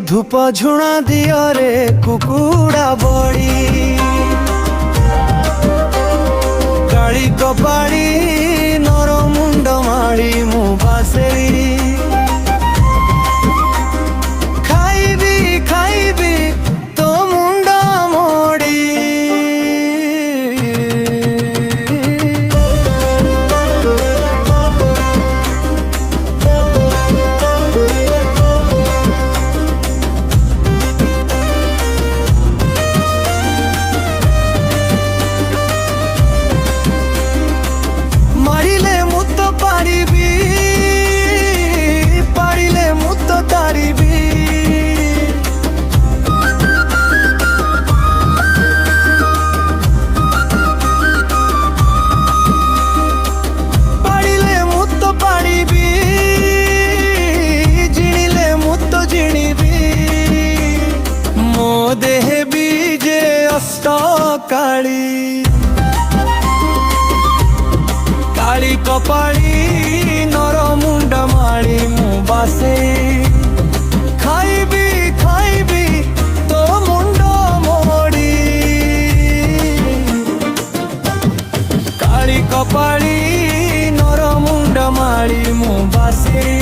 धूप झुणा दियो रे कुकुड़ा बड़ी काली कपाड़ी नर मुंड माड़ी मु बासेरी खाइबी तो मुंड मोड़ी देह बीजे अष्ट काली काली कपाड़ी नर मुंड माड़ी मु बासे खाइबी तो मुंड मोड़ी काली कपाड़ी नर मुंड माड़ी मु बासे